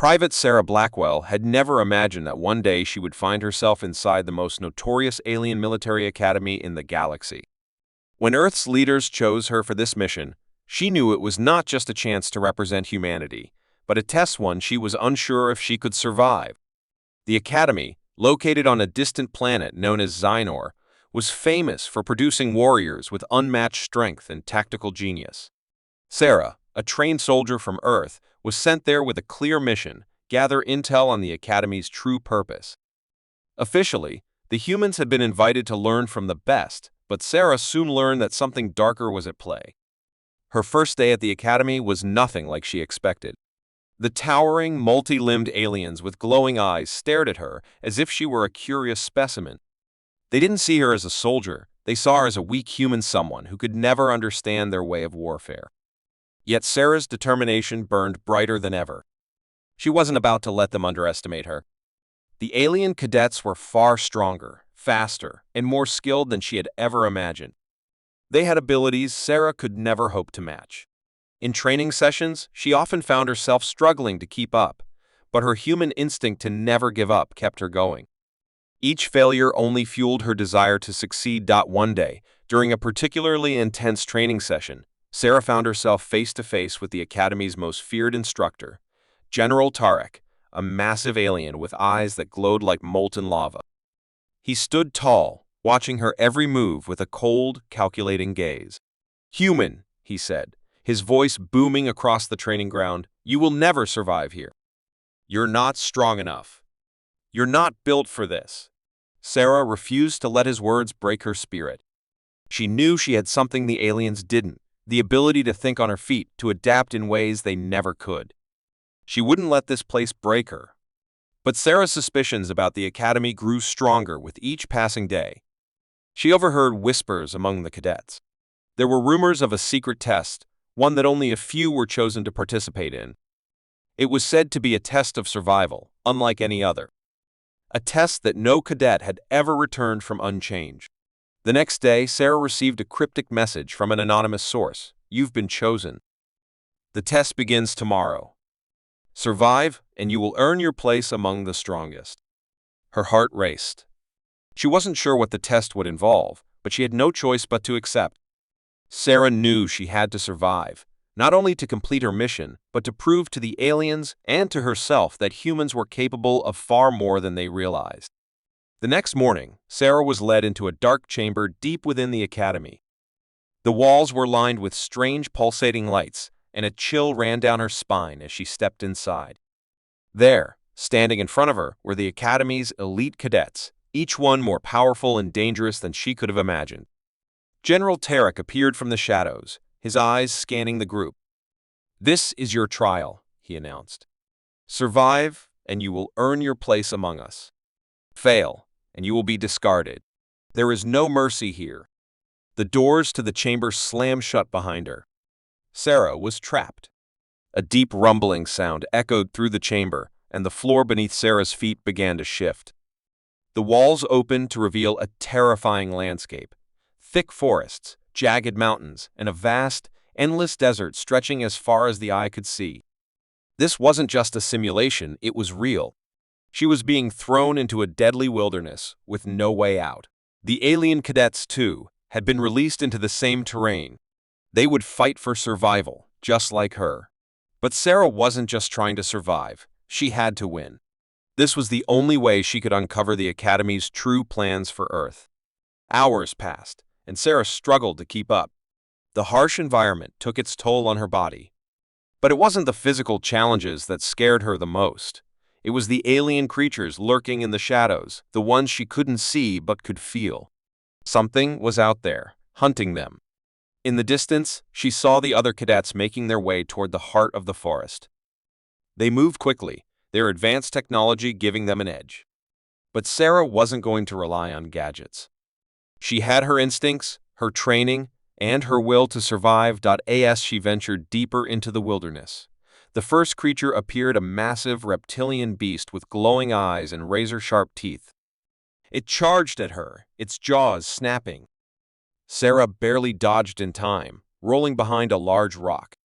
Private Sarah Blackwell had never imagined that one day she would find herself inside the most notorious alien military academy in the galaxy. When Earth's leaders chose her for this mission, she knew it was not just a chance to represent humanity, but a test one she was unsure if she could survive. The academy, located on a distant planet known as Xynor, was famous for producing warriors with unmatched strength and tactical genius. Sarah, a trained soldier from Earth, was sent there with a clear mission: gather intel on the Academy's true purpose. Officially, the humans had been invited to learn from the best, but Sarah soon learned that something darker was at play. Her first day at the Academy was nothing like she expected. The towering, multi-limbed aliens with glowing eyes stared at her as if she were a curious specimen. They didn't see her as a soldier, they saw her as a weak human, someone who could never understand their way of warfare. Yet Sarah's determination burned brighter than ever. She wasn't about to let them underestimate her. The alien cadets were far stronger, faster, and more skilled than she had ever imagined. They had abilities Sarah could never hope to match. In training sessions, she often found herself struggling to keep up, but her human instinct to never give up kept her going. Each failure only fueled her desire to succeed. One day, during a particularly intense training session, Sarah found herself face to face with the Academy's most feared instructor, General Tarek, a massive alien with eyes that glowed like molten lava. He stood tall, watching her every move with a cold, calculating gaze. "Human," he said, his voice booming across the training ground, "you will never survive here. You're not strong enough. You're not built for this." Sarah refused to let his words break her spirit. She knew she had something the aliens didn't: the ability to think on her feet, to adapt in ways they never could. She wouldn't let this place break her. But Sarah's suspicions about the Academy grew stronger with each passing day. She overheard whispers among the cadets. There were rumors of a secret test, one that only a few were chosen to participate in. It was said to be a test of survival, unlike any other. A test that no cadet had ever returned from unchanged. The next day, Sarah received a cryptic message from an anonymous source: "You've been chosen. The test begins tomorrow. Survive, and you will earn your place among the strongest." Her heart raced. She wasn't sure what the test would involve, but she had no choice but to accept. Sarah knew she had to survive, not only to complete her mission, but to prove to the aliens and to herself that humans were capable of far more than they realized. The next morning, Sarah was led into a dark chamber deep within the Academy. The walls were lined with strange pulsating lights, and a chill ran down her spine as she stepped inside. There, standing in front of her, were the Academy's elite cadets, each one more powerful and dangerous than she could have imagined. General Tarek appeared from the shadows, his eyes scanning the group. "This is your trial," he announced. "Survive, and you will earn your place among us. Fail, and you will be discarded. There is no mercy here." The doors to the chamber slammed shut behind her. Sarah was trapped. A deep rumbling sound echoed through the chamber, and the floor beneath Sarah's feet began to shift. The walls opened to reveal a terrifying landscape: thick forests, jagged mountains, and a vast, endless desert stretching as far as the eye could see. This wasn't just a simulation, it was real. She was being thrown into a deadly wilderness with no way out. The alien cadets, too, had been released into the same terrain. They would fight for survival, just like her. But Sarah wasn't just trying to survive, she had to win. This was the only way she could uncover the Academy's true plans for Earth. Hours passed, and Sarah struggled to keep up. The harsh environment took its toll on her body. But it wasn't the physical challenges that scared her the most. It was the alien creatures lurking in the shadows, the ones she couldn't see but could feel. Something was out there, hunting them. In the distance, she saw the other cadets making their way toward the heart of the forest. They moved quickly, their advanced technology giving them an edge. But Sarah wasn't going to rely on gadgets. She had her instincts, her training, and her will to survive. As she ventured deeper into the wilderness, the first creature appeared, a massive reptilian beast with glowing eyes and razor-sharp teeth. It charged at her, its jaws snapping. Sarah barely dodged in time, rolling behind a large rock.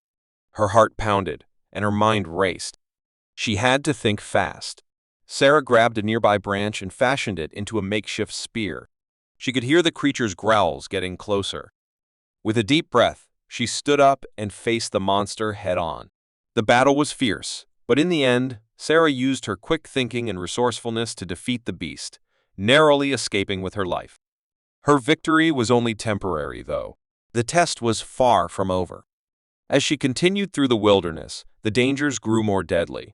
Her heart pounded, and her mind raced. She had to think fast. Sarah grabbed a nearby branch and fashioned it into a makeshift spear. She could hear the creature's growls getting closer. With a deep breath, she stood up and faced the monster head-on. The battle was fierce, but in the end, Sarah used her quick thinking and resourcefulness to defeat the beast, narrowly escaping with her life. Her victory was only temporary, though. The test was far from over. As she continued through the wilderness, the dangers grew more deadly.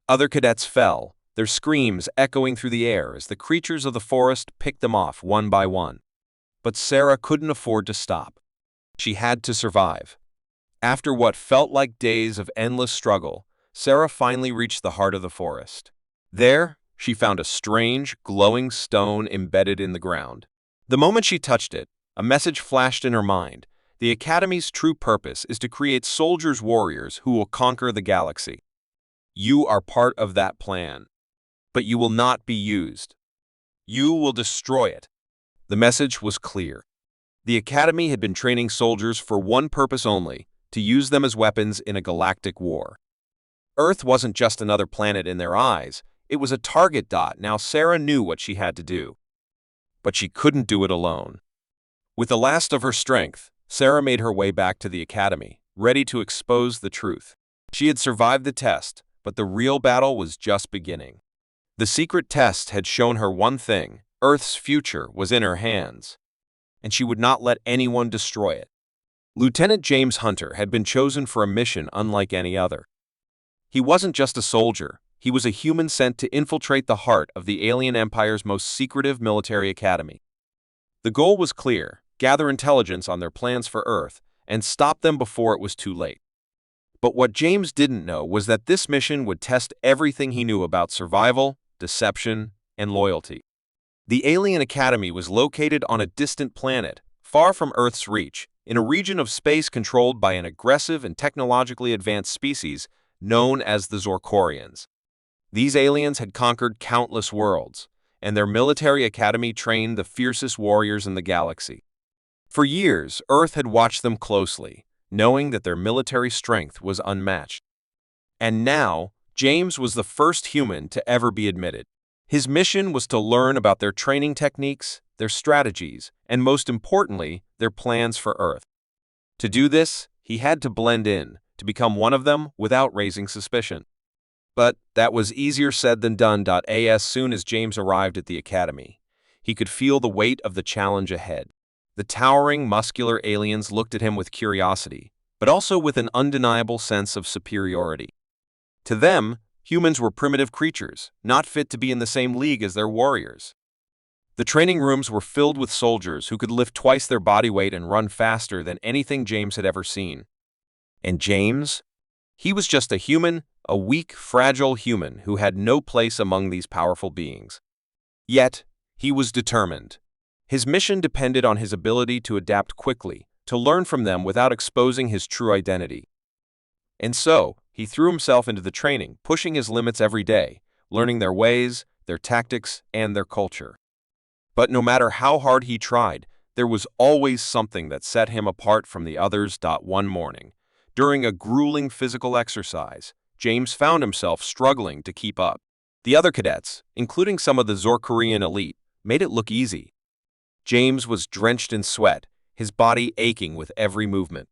Other cadets fell, their screams echoing through the air as the creatures of the forest picked them off one by one. But Sarah couldn't afford to stop. She had to survive. After what felt like days of endless struggle, Sarah finally reached the heart of the forest. There, she found a strange, glowing stone embedded in the ground. The moment she touched it, a message flashed in her mind. The Academy's true purpose is to create soldiers-warriors who will conquer the galaxy. You are part of that plan. But you will not be used. You will destroy it. The message was clear. The Academy had been training soldiers for one purpose only, to use them as weapons in a galactic war. Earth wasn't just another planet in their eyes, it was a target. Now Sarah knew what she had to do. But she couldn't do it alone. With the last of her strength, Sarah made her way back to the Academy, ready to expose the truth. She had survived the test, but the real battle was just beginning. The secret test had shown her one thing: Earth's future was in her hands, and she would not let anyone destroy it. Lieutenant James Hunter had been chosen for a mission unlike any other. He wasn't just a soldier, he was a human sent to infiltrate the heart of the alien empire's most secretive military academy. The goal was clear: gather intelligence on their plans for Earth and stop them before it was too late. But what James didn't know was that this mission would test everything he knew about survival, deception, and loyalty. The alien academy was located on a distant planet, far from Earth's reach, in a region of space controlled by an aggressive and technologically advanced species known as the Zorkorians. These aliens had conquered countless worlds, and their military academy trained the fiercest warriors in the galaxy. For years, Earth had watched them closely, knowing that their military strength was unmatched. And now, James was the first human to ever be admitted. His mission was to learn about their training techniques, their strategies, and most importantly, their plans for Earth. To do this, he had to blend in, to become one of them without raising suspicion. But that was easier said than done. As soon as James arrived at the academy, he could feel the weight of the challenge ahead. The towering, muscular aliens looked at him with curiosity, but also with an undeniable sense of superiority. To them, humans were primitive creatures, not fit to be in the same league as their warriors. The training rooms were filled with soldiers who could lift twice their body weight and run faster than anything James had ever seen. And James? He was just a human, a weak, fragile human who had no place among these powerful beings. Yet, he was determined. His mission depended on his ability to adapt quickly, to learn from them without exposing his true identity. And so, he threw himself into the training, pushing his limits every day, learning their ways, their tactics, and their culture. But no matter how hard he tried, there was always something that set him apart from the others. One morning, during a grueling physical exercise, James found himself struggling to keep up. The other cadets, including some of the Zorkorian elite, made it look easy. James was drenched in sweat, his body aching with every movement.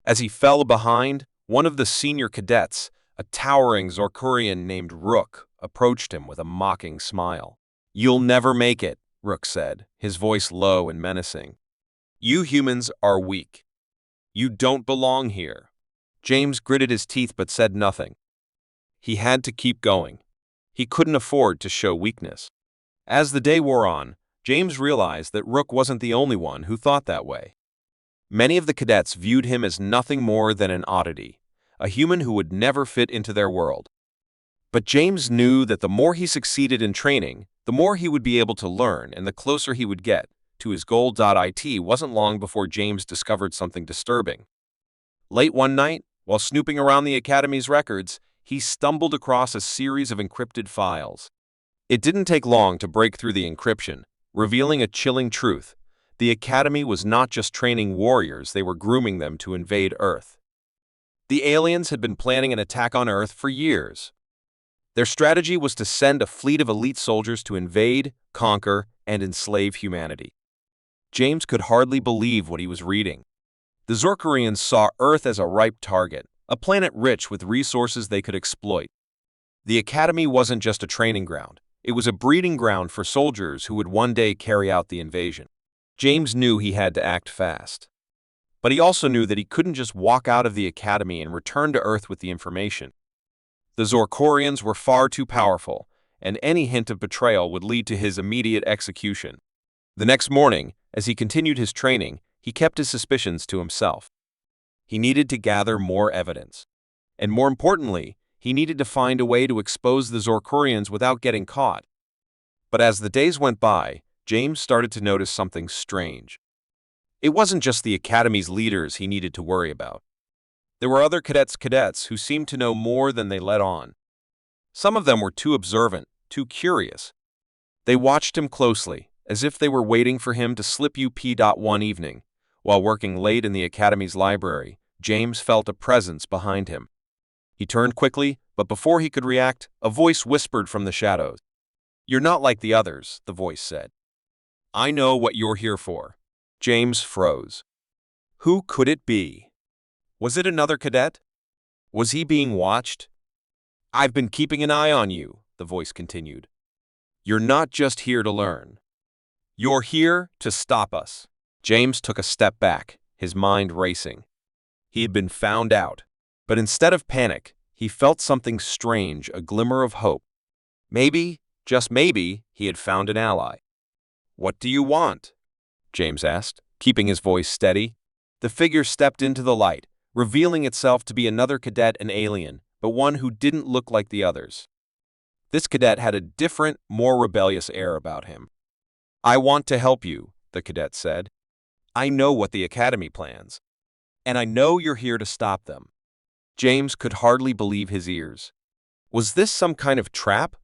As he fell behind, one of the senior cadets, a towering Zorkorian named Rook, approached him with a mocking smile. "You'll never make it," Rook said, his voice low and menacing. "You humans are weak. You don't belong here." James gritted his teeth but said nothing. He had to keep going. He couldn't afford to show weakness. As the day wore on, James realized that Rook wasn't the only one who thought that way. Many of the cadets viewed him as nothing more than an oddity, a human who would never fit into their world. But James knew that the more he succeeded in training, the more he would be able to learn and the closer he would get to his goal. It wasn't long before James discovered something disturbing. Late one night, while snooping around the Academy's records, he stumbled across a series of encrypted files. It didn't take long to break through the encryption, revealing a chilling truth. The Academy was not just training warriors, they were grooming them to invade Earth. The aliens had been planning an attack on Earth for years. Their strategy was to send a fleet of elite soldiers to invade, conquer, and enslave humanity. James could hardly believe what he was reading. The Zorkorians saw Earth as a ripe target, a planet rich with resources they could exploit. The Academy wasn't just a training ground. It was a breeding ground for soldiers who would one day carry out the invasion. James knew he had to act fast. But he also knew that he couldn't just walk out of the Academy and return to Earth with the information. The Zorkorians were far too powerful, and any hint of betrayal would lead to his immediate execution. The next morning, as he continued his training, he kept his suspicions to himself. He needed to gather more evidence. And more importantly, he needed to find a way to expose the Zorkorians without getting caught. But as the days went by, James started to notice something strange. It wasn't just the Academy's leaders he needed to worry about. There were other cadets who seemed to know more than they let on. Some of them were too observant, too curious. They watched him closely, as if they were waiting for him to slip up. One evening, while working late in the Academy's library, James felt a presence behind him. He turned quickly, but before he could react, a voice whispered from the shadows. "You're not like the others," the voice said. "I know what you're here for." James froze. Who could it be? Was it another cadet? Was he being watched? "I've been keeping an eye on you," the voice continued. "You're not just here to learn. You're here to stop us." James took a step back, his mind racing. He had been found out. But instead of panic, he felt something strange, a glimmer of hope. Maybe, just maybe, he had found an ally. "What do you want?" James asked, keeping his voice steady. The figure stepped into the light, revealing itself to be another cadet, an alien, but one who didn't look like the others. This cadet had a different, more rebellious air about him. "I want to help you," the cadet said. "I know what the Academy plans, and I know you're here to stop them." James could hardly believe his ears. Was this some kind of trap?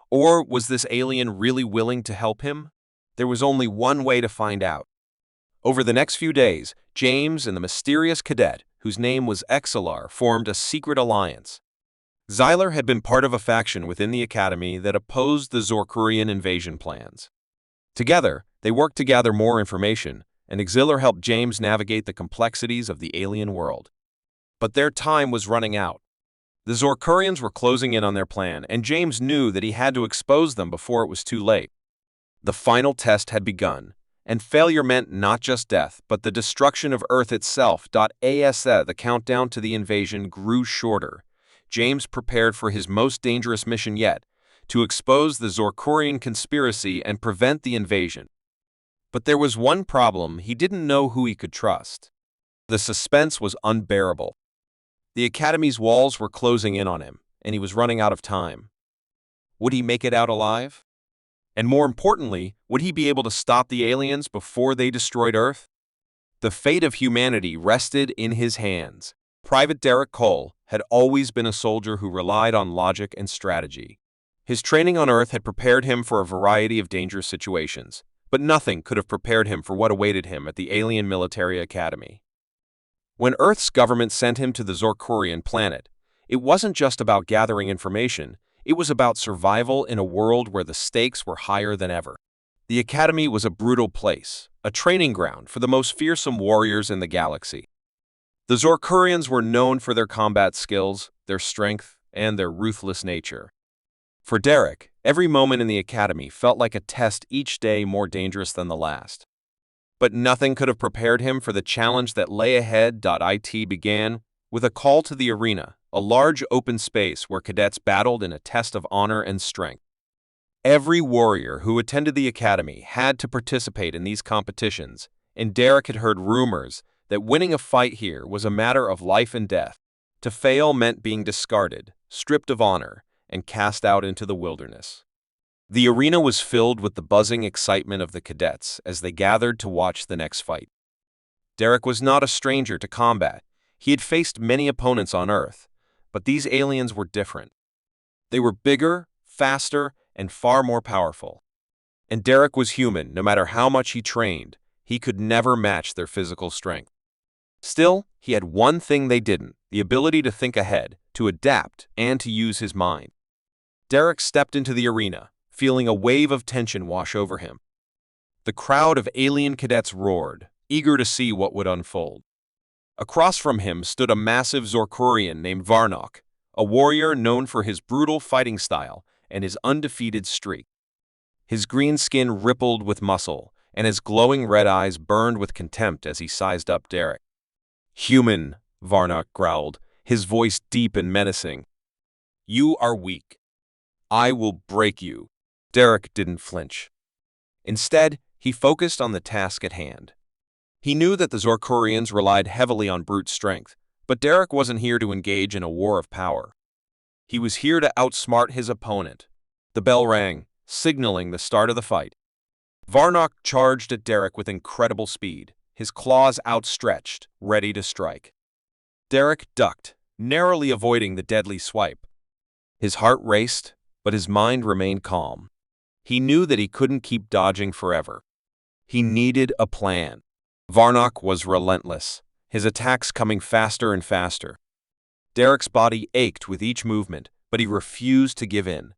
Or was this alien really willing to help him? There was only one way to find out. Over the next few days, James and the mysterious cadet, whose name was Xylar, formed a secret alliance. Xylar had been part of a faction within the Academy that opposed the Zorkorian invasion plans. Together, they worked to gather more information, and Xylar helped James navigate the complexities of the alien world. But their time was running out. The Zorkorians were closing in on their plan, and James knew that he had to expose them before it was too late. The final test had begun, and failure meant not just death, but the destruction of Earth itself. The countdown to the invasion grew shorter. James prepared for his most dangerous mission yet, to expose the Zorkorian conspiracy and prevent the invasion. But there was one problem: he didn't know who he could trust. The suspense was unbearable. The Academy's walls were closing in on him, and he was running out of time. Would he make it out alive? And more importantly, would he be able to stop the aliens before they destroyed Earth? The fate of humanity rested in his hands. Private Derek Cole had always been a soldier who relied on logic and strategy. His training on Earth had prepared him for a variety of dangerous situations, but nothing could have prepared him for what awaited him at the alien military academy. When Earth's government sent him to the Zorkorian planet, it wasn't just about gathering information, it was about survival in a world where the stakes were higher than ever. The Academy was a brutal place, a training ground for the most fearsome warriors in the galaxy. The Zorkorians were known for their combat skills, their strength, and their ruthless nature. For Derek, every moment in the Academy felt like a test, each day more dangerous than the last. But nothing could have prepared him for the challenge that lay ahead. It began with a call to the arena, a large open space where cadets battled in a test of honor and strength. Every warrior who attended the Academy had to participate in these competitions, and Derek had heard rumors that winning a fight here was a matter of life and death. To fail meant being discarded, stripped of honor, and cast out into the wilderness. The arena was filled with the buzzing excitement of the cadets as they gathered to watch the next fight. Derek was not a stranger to combat. He had faced many opponents on Earth, but these aliens were different. They were bigger, faster, and far more powerful. And Derek was human. No matter how much he trained, he could never match their physical strength. Still, he had one thing they didn't: the ability to think ahead, to adapt, and to use his mind. Derek stepped into the arena, feeling a wave of tension wash over him. The crowd of alien cadets roared, eager to see what would unfold. Across from him stood a massive Zorkorian named Varnock, a warrior known for his brutal fighting style and his undefeated streak. His green skin rippled with muscle, and his glowing red eyes burned with contempt as he sized up Derek. "Human," Varnock growled, his voice deep and menacing. "You are weak. I will break you." Derek didn't flinch. Instead, he focused on the task at hand. He knew that the Zorkorians relied heavily on brute strength, but Derek wasn't here to engage in a war of power. He was here to outsmart his opponent. The bell rang, signaling the start of the fight. Varnock charged at Derek with incredible speed, his claws outstretched, ready to strike. Derek ducked, narrowly avoiding the deadly swipe. His heart raced, but his mind remained calm. He knew that he couldn't keep dodging forever. He needed a plan. Varnock was relentless, his attacks coming faster and faster. Derek's body ached with each movement, but he refused to give in.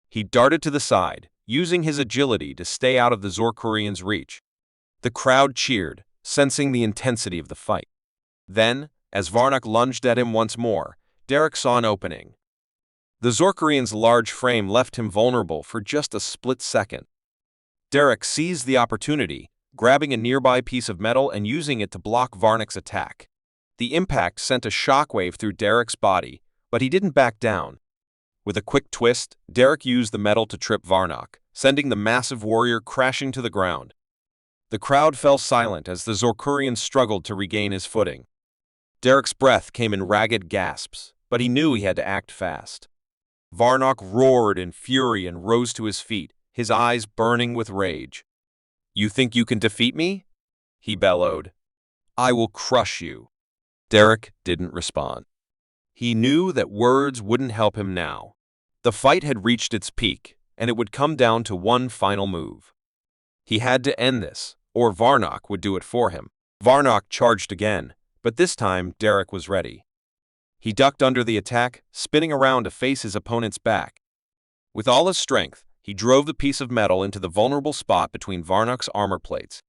He darted to the side, using his agility to stay out of the Zorkorian's reach. The crowd cheered, sensing the intensity of the fight. Then, as Varnock lunged at him once more, Derek saw an opening. The Zorkorian's large frame left him vulnerable for just a split second. Derek seized the opportunity, grabbing a nearby piece of metal and using it to block Varnock's attack. The impact sent a shockwave through Derek's body, but he didn't back down. With a quick twist, Derek used the metal to trip Varnock, sending the massive warrior crashing to the ground. The crowd fell silent as the Zorkorian struggled to regain his footing. Derek's breath came in ragged gasps, but he knew he had to act fast. Varnock roared in fury and rose to his feet, his eyes burning with rage. "You think you can defeat me?" he bellowed. "I will crush you." Derek didn't respond. He knew that words wouldn't help him now. The fight had reached its peak, and it would come down to one final move. He had to end this, or Varnock would do it for him. Varnock charged again, but this time Derek was ready. He ducked under the attack, spinning around to face his opponent's back. With all his strength, he drove the piece of metal into the vulnerable spot between Varnock's armor plates.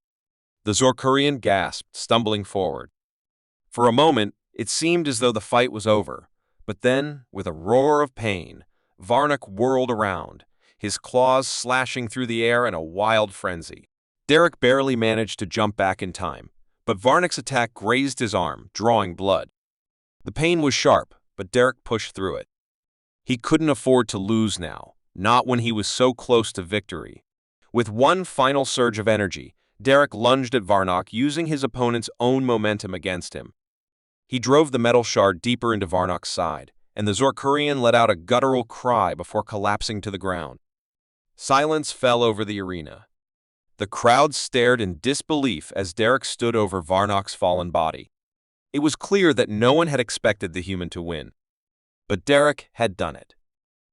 The Zorkorian gasped, stumbling forward. For a moment, it seemed as though the fight was over, but then, with a roar of pain, Varnock whirled around, his claws slashing through the air in a wild frenzy. Derek barely managed to jump back in time, but Varnock's attack grazed his arm, drawing blood. The pain was sharp, but Derek pushed through it. He couldn't afford to lose now, not when he was so close to victory. With one final surge of energy, Derek lunged at Varnock, using his opponent's own momentum against him. He drove the metal shard deeper into Varnock's side, and the Zorkorian let out a guttural cry before collapsing to the ground. Silence fell over the arena. The crowd stared in disbelief as Derek stood over Varnock's fallen body. It was clear that no one had expected the human to win. But Derek had done it.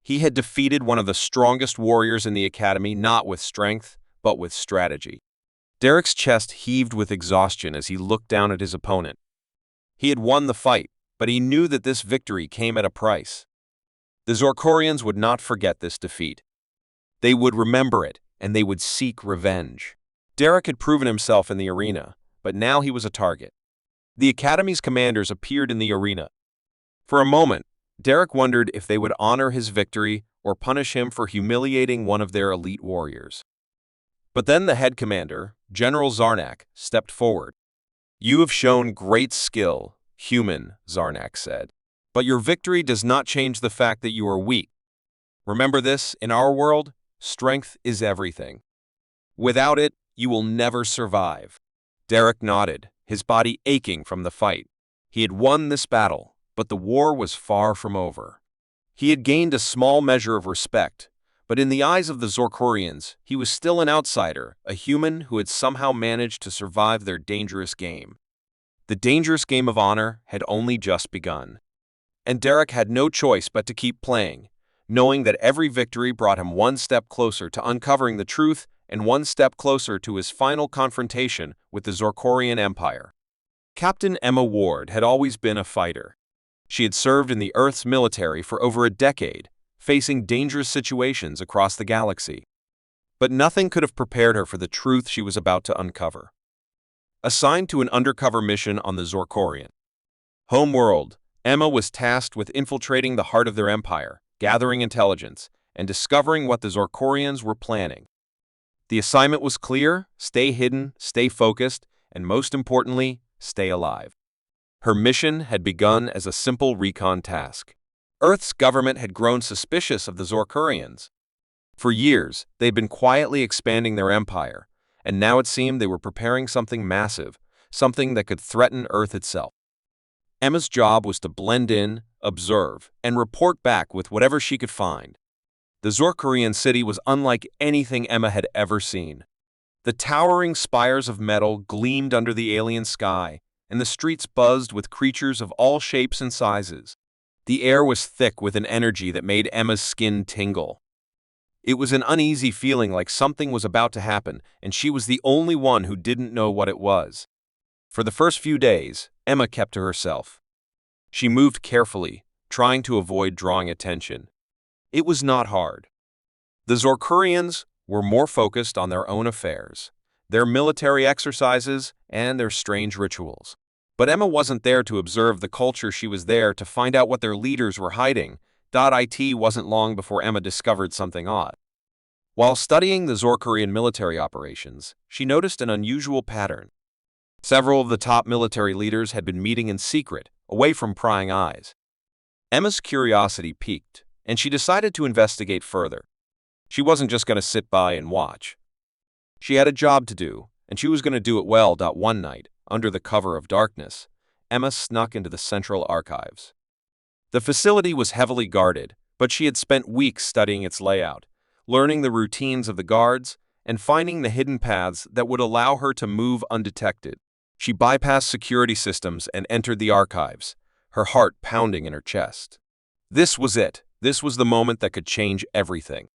He had defeated one of the strongest warriors in the academy, not with strength, but with strategy. Derek's chest heaved with exhaustion as he looked down at his opponent. He had won the fight, but he knew that this victory came at a price. The Zorkorians would not forget this defeat. They would remember it, and they would seek revenge. Derek had proven himself in the arena, but now he was a target. The Academy's commanders appeared in the arena. For a moment, Derek wondered if they would honor his victory or punish him for humiliating one of their elite warriors. But then the head commander, General Zarnak, stepped forward. "You have shown great skill, human," Zarnak said. "But your victory does not change the fact that you are weak. Remember this, in our world, strength is everything. Without it, you will never survive." Derek nodded, his body aching from the fight. He had won this battle, but the war was far from over. He had gained a small measure of respect, but in the eyes of the Zorkorians, he was still an outsider, a human who had somehow managed to survive their dangerous game. The dangerous game of honor had only just begun. And Derek had no choice but to keep playing, knowing that every victory brought him one step closer to uncovering the truth and one step closer to his final confrontation with the Zorkorian Empire. Captain Emma Ward had always been a fighter. She had served in the Earth's military for over a decade, facing dangerous situations across the galaxy. But nothing could have prepared her for the truth she was about to uncover. Assigned to an undercover mission on the Zorkorian homeworld, Emma was tasked with infiltrating the heart of their empire, gathering intelligence, and discovering what the Zorkorians were planning. The assignment was clear: stay hidden, stay focused, and most importantly, stay alive. Her mission had begun as a simple recon task. Earth's government had grown suspicious of the Zorkorians. For years, they'd been quietly expanding their empire, and now it seemed they were preparing something massive, something that could threaten Earth itself. Emma's job was to blend in, observe, and report back with whatever she could find. The Zorkorian city was unlike anything Emma had ever seen. The towering spires of metal gleamed under the alien sky, and the streets buzzed with creatures of all shapes and sizes. The air was thick with an energy that made Emma's skin tingle. It was an uneasy feeling, like something was about to happen, and she was the only one who didn't know what it was. For the first few days, Emma kept to herself. She moved carefully, trying to avoid drawing attention. It was not hard. The Zorkorians were more focused on their own affairs, their military exercises, and their strange rituals. But Emma wasn't there to observe the culture, she was there to find out what their leaders were hiding. It wasn't long before Emma discovered something odd. While studying the Zorkorian military operations, she noticed an unusual pattern. Several of the top military leaders had been meeting in secret, away from prying eyes. Emma's curiosity piqued, and she decided to investigate further. She wasn't just going to sit by and watch. She had a job to do, and she was going to do it well. One night, under the cover of darkness, Emma snuck into the central archives. The facility was heavily guarded, but she had spent weeks studying its layout, learning the routines of the guards, and finding the hidden paths that would allow her to move undetected. She bypassed security systems and entered the archives, her heart pounding in her chest. This was it. This was the moment that could change everything.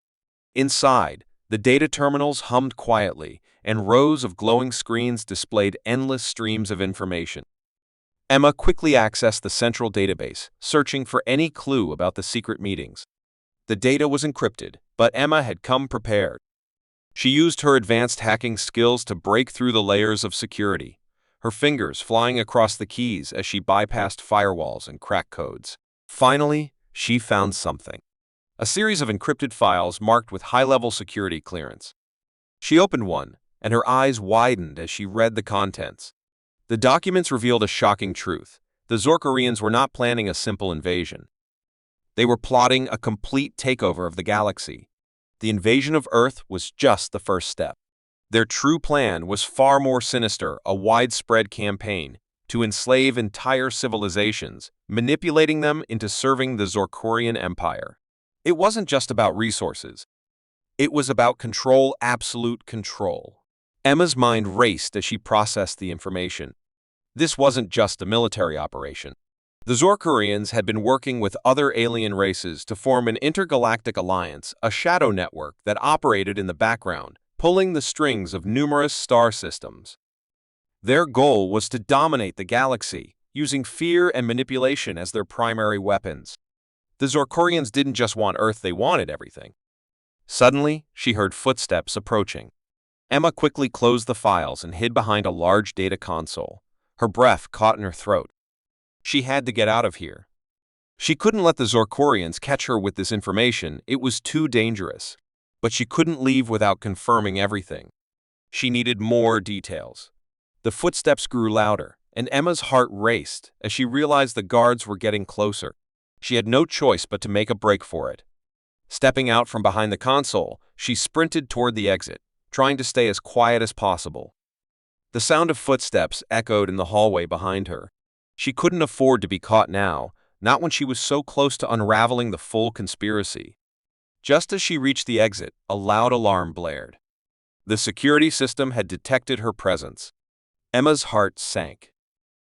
Inside, the data terminals hummed quietly, and rows of glowing screens displayed endless streams of information. Emma quickly accessed the central database, searching for any clue about the secret meetings. The data was encrypted, but Emma had come prepared. She used her advanced hacking skills to break through the layers of security, her fingers flying across the keys as she bypassed firewalls and cracked codes. Finally, she found something. A series of encrypted files marked with high-level security clearance. She opened one, and her eyes widened as she read the contents. The documents revealed a shocking truth. The Zorkorians were not planning a simple invasion. They were plotting a complete takeover of the galaxy. The invasion of Earth was just the first step. Their true plan was far more sinister: a widespread campaign to enslave entire civilizations, manipulating them into serving the Zorkorian Empire. It wasn't just about resources. It was about control, absolute control. Emma's mind raced as she processed the information. This wasn't just a military operation. The Zorkorians had been working with other alien races to form an intergalactic alliance, a shadow network that operated in the background, pulling the strings of numerous star systems. Their goal was to dominate the galaxy, using fear and manipulation as their primary weapons. The Zorkorians didn't just want Earth, they wanted everything. Suddenly, she heard footsteps approaching. Emma quickly closed the files and hid behind a large data console. Her breath caught in her throat. She had to get out of here. She couldn't let the Zorkorians catch her with this information. It was too dangerous. But she couldn't leave without confirming everything. She needed more details. The footsteps grew louder, and Emma's heart raced as she realized the guards were getting closer. She had no choice but to make a break for it. Stepping out from behind the console, she sprinted toward the exit, trying to stay as quiet as possible. The sound of footsteps echoed in the hallway behind her. She couldn't afford to be caught now, not when she was so close to unraveling the full conspiracy. Just as she reached the exit, a loud alarm blared. The security system had detected her presence. Emma's heart sank.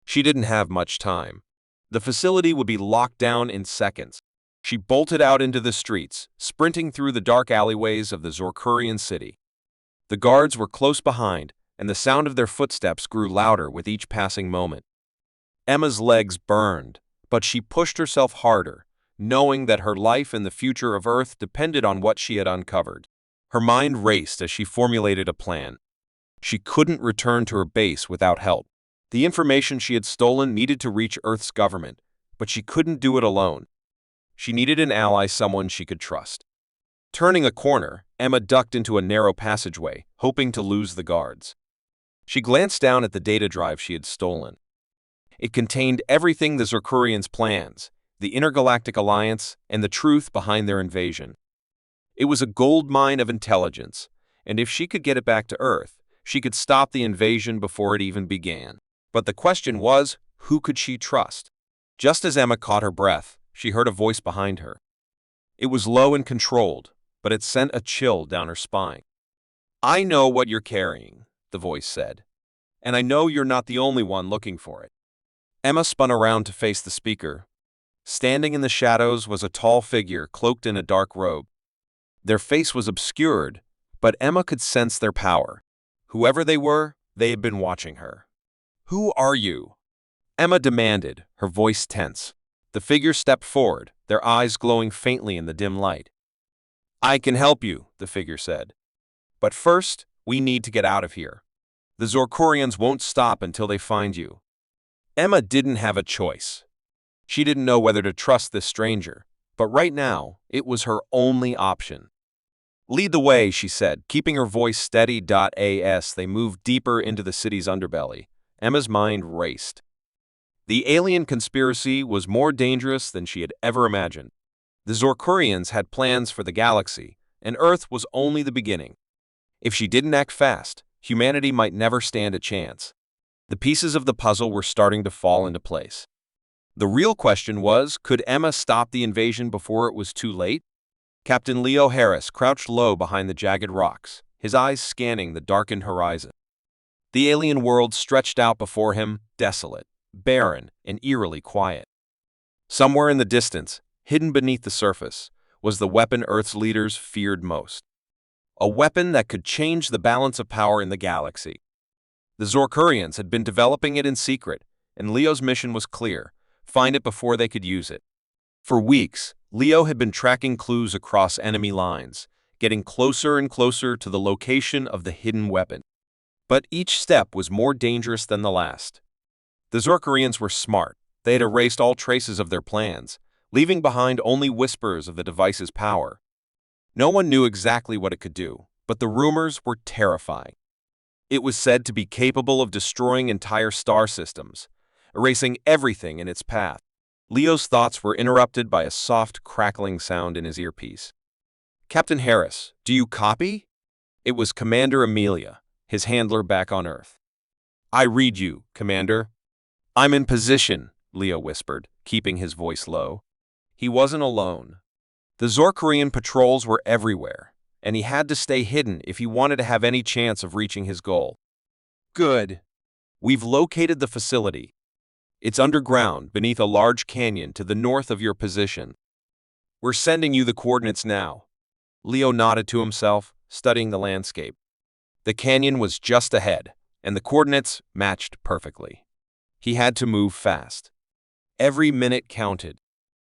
She didn't have much time. The facility would be locked down in seconds. She bolted out into the streets, sprinting through the dark alleyways of the Zorkorian city. The guards were close behind, and the sound of their footsteps grew louder with each passing moment. Emma's legs burned, but she pushed herself harder, knowing that her life and the future of Earth depended on what she had uncovered. Her mind raced as she formulated a plan. She couldn't return to her base without help. The information she had stolen needed to reach Earth's government, but she couldn't do it alone. She needed an ally, someone she could trust. Turning a corner, Emma ducked into a narrow passageway, hoping to lose the guards. She glanced down at the data drive she had stolen. It contained everything the Zorkorians' plans, the intergalactic alliance, and the truth behind their invasion. It was a gold mine of intelligence, and if she could get it back to Earth, she could stop the invasion before it even began. But the question was, who could she trust? Just as Emma caught her breath, she heard a voice behind her. It was low and controlled, but it sent a chill down her spine. "I know what you're carrying," the voice said, "and I know you're not the only one looking for it." Emma spun around to face the speaker. Standing in the shadows was a tall figure cloaked in a dark robe. Their face was obscured, but Emma could sense their power. Whoever they were, they had been watching her. "Who are you?" Emma demanded, her voice tense. The figure stepped forward, their eyes glowing faintly in the dim light. "I can help you," the figure said. "But first, we need to get out of here. The Zorkorians won't stop until they find you." Emma didn't have a choice. She didn't know whether to trust this stranger, but right now, it was her only option. "Lead the way," she said, keeping her voice steady. As they moved deeper into the city's underbelly, Emma's mind raced. The alien conspiracy was more dangerous than she had ever imagined. The Zorkorians had plans for the galaxy, and Earth was only the beginning. If she didn't act fast, humanity might never stand a chance. The pieces of the puzzle were starting to fall into place. The real question was, could Emma stop the invasion before it was too late? Captain Leo Harris crouched low behind the jagged rocks, his eyes scanning the darkened horizon. The alien world stretched out before him, desolate, barren, and eerily quiet. Somewhere in the distance, hidden beneath the surface, was the weapon Earth's leaders feared most. A weapon that could change the balance of power in the galaxy. The Zorkorians had been developing it in secret, and Leo's mission was clear: find it before they could use it. For weeks, Leo had been tracking clues across enemy lines, getting closer and closer to the location of the hidden weapon. But each step was more dangerous than the last. The Zorkorians were smart. They had erased all traces of their plans, leaving behind only whispers of the device's power. No one knew exactly what it could do, but the rumors were terrifying. It was said to be capable of destroying entire star systems, erasing everything in its path. Leo's thoughts were interrupted by a soft, crackling sound in his earpiece. "Captain Harris, do you copy?" It was Commander Amelia, his handler back on Earth. "I read you, Commander." "I'm in position," Leo whispered, keeping his voice low. He wasn't alone. The Zorkorian patrols were everywhere, and he had to stay hidden if he wanted to have any chance of reaching his goal. "Good. We've located the facility. It's underground, beneath a large canyon to the north of your position. We're sending you the coordinates now." Leo nodded to himself, studying the landscape. The canyon was just ahead, and the coordinates matched perfectly. He had to move fast. Every minute counted.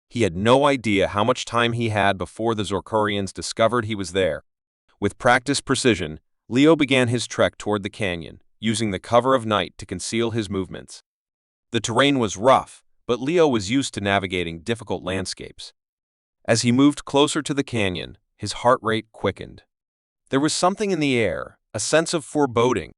He had no idea how much time he had before the Zorkorians discovered he was there. With practiced precision, Leo began his trek toward the canyon, using the cover of night to conceal his movements. The terrain was rough, but Leo was used to navigating difficult landscapes. As he moved closer to the canyon, his heart rate quickened. There was something in the air, a sense of foreboding.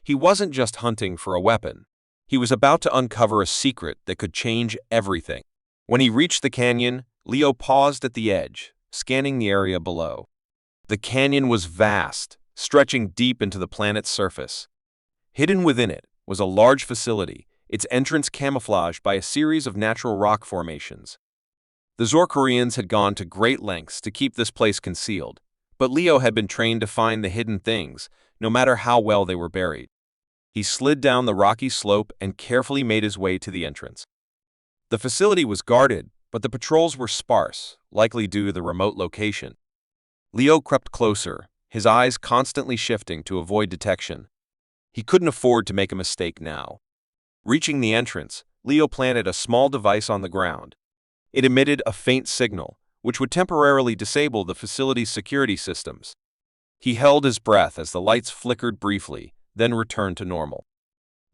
He wasn't just hunting for a weapon. He was about to uncover a secret that could change everything. When he reached the canyon, Leo paused at the edge, scanning the area below. The canyon was vast, stretching deep into the planet's surface. Hidden within it was a large facility, its entrance camouflaged by a series of natural rock formations. The Zorkorians had gone to great lengths to keep this place concealed, but Leo had been trained to find the hidden things, no matter how well they were buried. He slid down the rocky slope and carefully made his way to the entrance. The facility was guarded, but the patrols were sparse, likely due to the remote location. Leo crept closer, his eyes constantly shifting to avoid detection. He couldn't afford to make a mistake now. Reaching the entrance, Leo planted a small device on the ground. It emitted a faint signal, which would temporarily disable the facility's security systems. He held his breath as the lights flickered briefly, then returned to normal.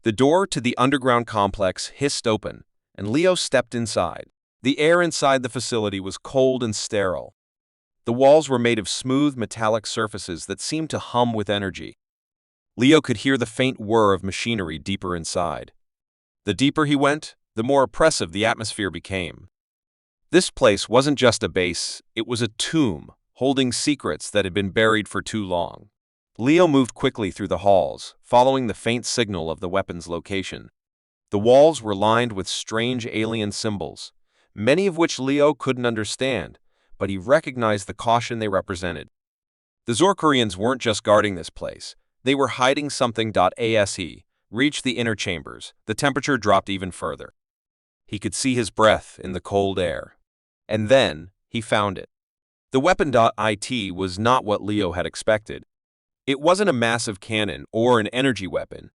The door to the underground complex hissed open, and Leo stepped inside. The air inside the facility was cold and sterile. The walls were made of smooth metallic surfaces that seemed to hum with energy. Leo could hear the faint whir of machinery deeper inside. The deeper he went, the more oppressive the atmosphere became. This place wasn't just a base, it was a tomb, holding secrets that had been buried for too long. Leo moved quickly through the halls, following the faint signal of the weapon's location. The walls were lined with strange alien symbols, many of which Leo couldn't understand, but he recognized the caution they represented. The Zorkorians weren't just guarding this place, they were hiding something. As he reached the inner chambers, the temperature dropped even further. He could see his breath in the cold air. And then, he found it. The weapon. It was not what Leo had expected. It wasn't a massive cannon or an energy weapon.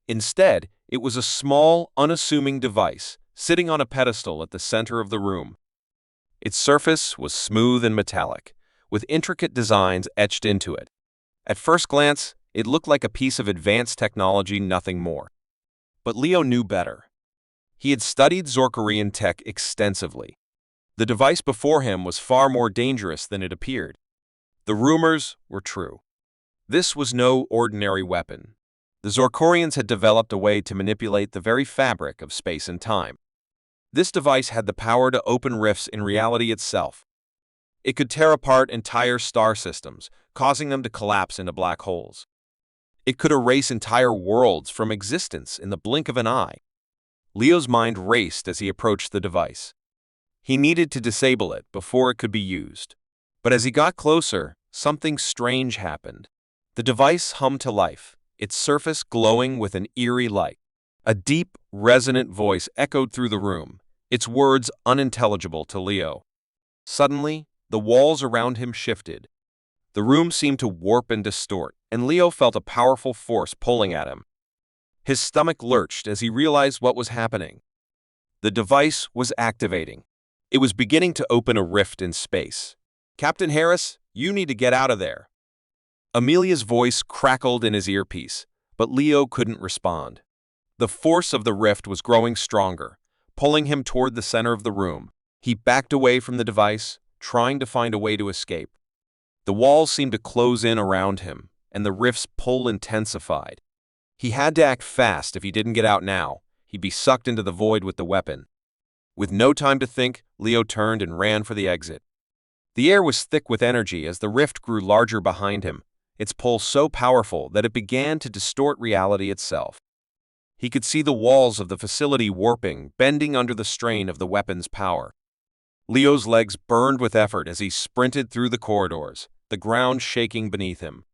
Instead, it was a small, unassuming device, sitting on a pedestal at the center of the room. Its surface was smooth and metallic, with intricate designs etched into it. At first glance, it looked like a piece of advanced technology, nothing more. But Leo knew better. He had studied Zorkorian tech extensively. The device before him was far more dangerous than it appeared. The rumors were true. This was no ordinary weapon. The Zorkorians had developed a way to manipulate the very fabric of space and time. This device had the power to open rifts in reality itself. It could tear apart entire star systems, causing them to collapse into black holes. It could erase entire worlds from existence in the blink of an eye. Leo's mind raced as he approached the device. He needed to disable it before it could be used. But as he got closer, something strange happened. The device hummed to life, its surface glowing with an eerie light. A deep, resonant voice echoed through the room, its words unintelligible to Leo. Suddenly, the walls around him shifted. The room seemed to warp and distort, and Leo felt a powerful force pulling at him. His stomach lurched as he realized what was happening. The device was activating. It was beginning to open a rift in space. "Captain Harris, you need to get out of there." Amelia's voice crackled in his earpiece, but Leo couldn't respond. The force of the rift was growing stronger, pulling him toward the center of the room. He backed away from the device, trying to find a way to escape. The walls seemed to close in around him, and the rift's pull intensified. He had to act fast. If he didn't get out now, he'd be sucked into the void with the weapon. With no time to think, Leo turned and ran for the exit. The air was thick with energy as the rift grew larger behind him, its pull so powerful that it began to distort reality itself. He could see the walls of the facility warping, bending under the strain of the weapon's power. Leo's legs burned with effort as he sprinted through the corridors, the ground shaking beneath him.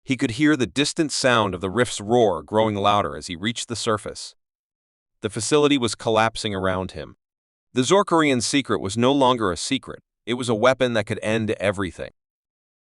He could hear the distant sound of the rift's roar growing louder as he reached the surface. The facility was collapsing around him. The Zorkorian secret was no longer a secret. It was a weapon that could end everything.